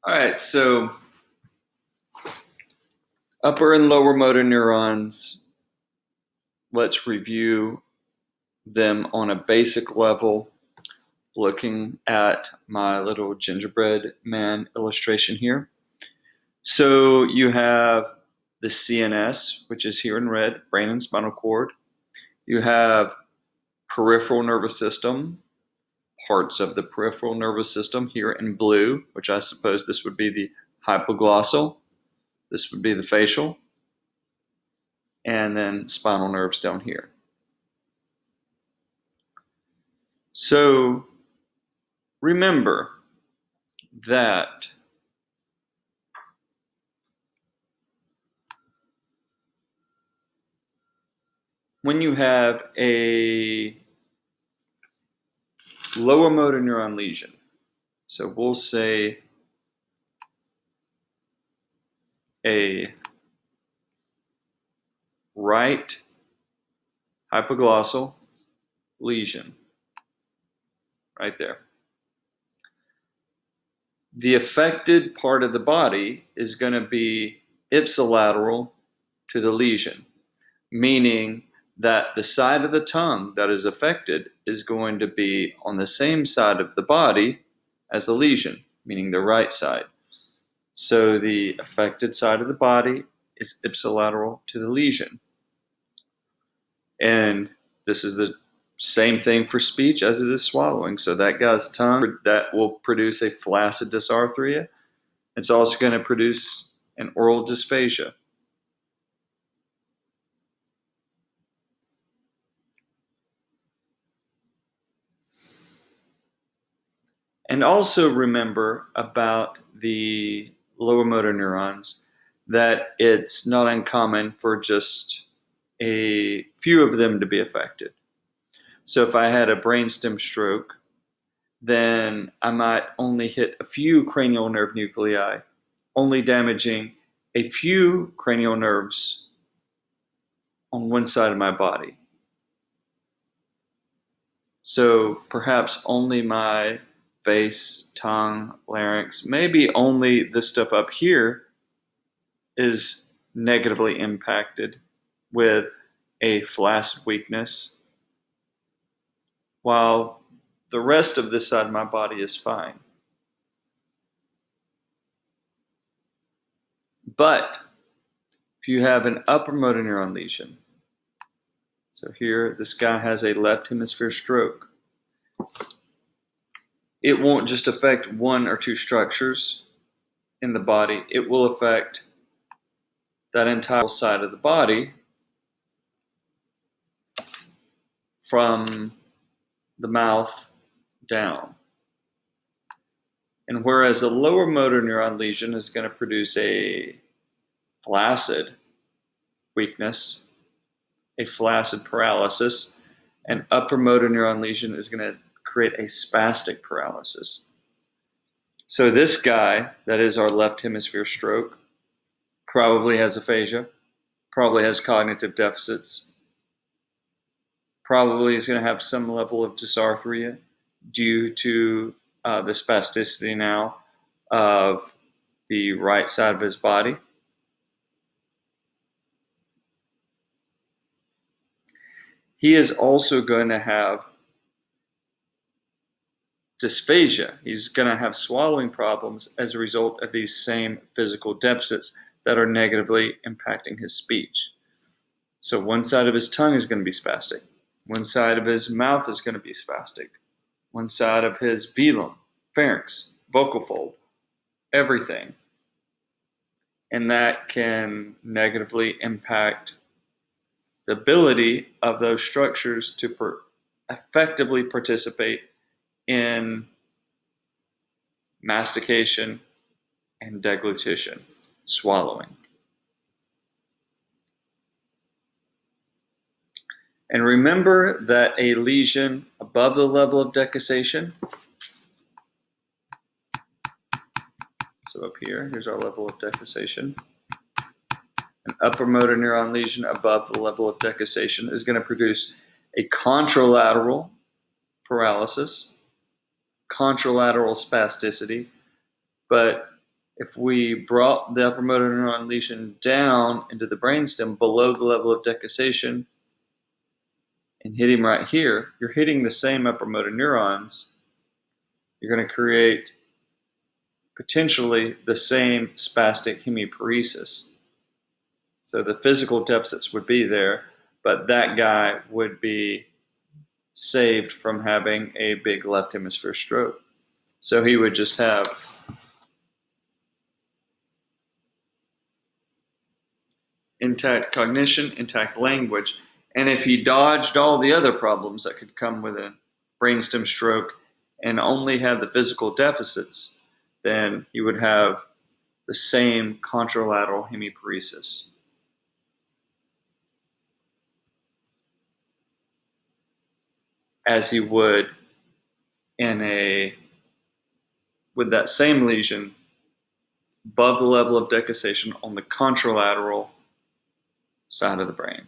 All right, so upper and lower motor neurons, let's review them on a basic level, looking at my little gingerbread man illustration here. So you have the CNS, which is here in red, brain and spinal cord. You have peripheral nervous system, parts of the peripheral nervous system here in blue, which I suppose this would be the hypoglossal. This would be the facial. And then spinal nerves down here. So remember that when you have a lower motor neuron lesion, so we'll say a right hypoglossal lesion, right there. The affected part of the body is going to be ipsilateral to the lesion, meaning that the side of the tongue that is affected is going to be on the same side of the body as the lesion, meaning the right side. So the affected side of the body is ipsilateral to the lesion. And this is the same thing for speech as it is swallowing. So that guy's tongue, that will produce a flaccid dysarthria. It's also going to produce an oral dysphagia. And also remember about the lower motor neurons that it's not uncommon for just a few of them to be affected. So if I had a brainstem stroke, then I might only hit a few cranial nerve nuclei, only damaging a few cranial nerves on one side of my body. So perhaps only my face, tongue, larynx, maybe only this stuff up here is negatively impacted with a flaccid weakness, while the rest of this side of my body is fine. But if you have an upper motor neuron lesion, so here this guy has a left hemisphere stroke, it won't just affect one or two structures in the body, it will affect that entire side of the body from the mouth down. And whereas the lower motor neuron lesion is going to produce a flaccid weakness, a flaccid paralysis, an upper motor neuron lesion is going to create a spastic paralysis. So this guy, that is our left hemisphere stroke, probably has aphasia, probably has cognitive deficits, probably is going to have some level of dysarthria due to the spasticity now of the right side of his body. He is also going to have dysphagia. He's going to have swallowing problems as a result of these same physical deficits that are negatively impacting his speech. So one side of his tongue is going to be spastic. One side of his mouth is going to be spastic. One side of his velum, pharynx, vocal fold, everything. And that can negatively impact the ability of those structures to effectively participate in mastication and deglutition, swallowing. And remember that a lesion above the level of decussation, so up here, here's our level of decussation, an upper motor neuron lesion above the level of decussation is going to produce a contralateral paralysis, contralateral spasticity, but If we brought the upper motor neuron lesion down into the brainstem below the level of decussation and hit him right here, you're hitting the same upper motor neurons. You're going to create potentially the same spastic hemiparesis. So the physical deficits would be there, but that guy would be saved from having a big left hemisphere stroke. So he would just have intact cognition, intact language, and if he dodged all the other problems that could come with a brainstem stroke and only had the physical deficits, then he would have the same contralateral hemiparesis. As he would with that same lesion above the level of decussation on the contralateral side of the brain.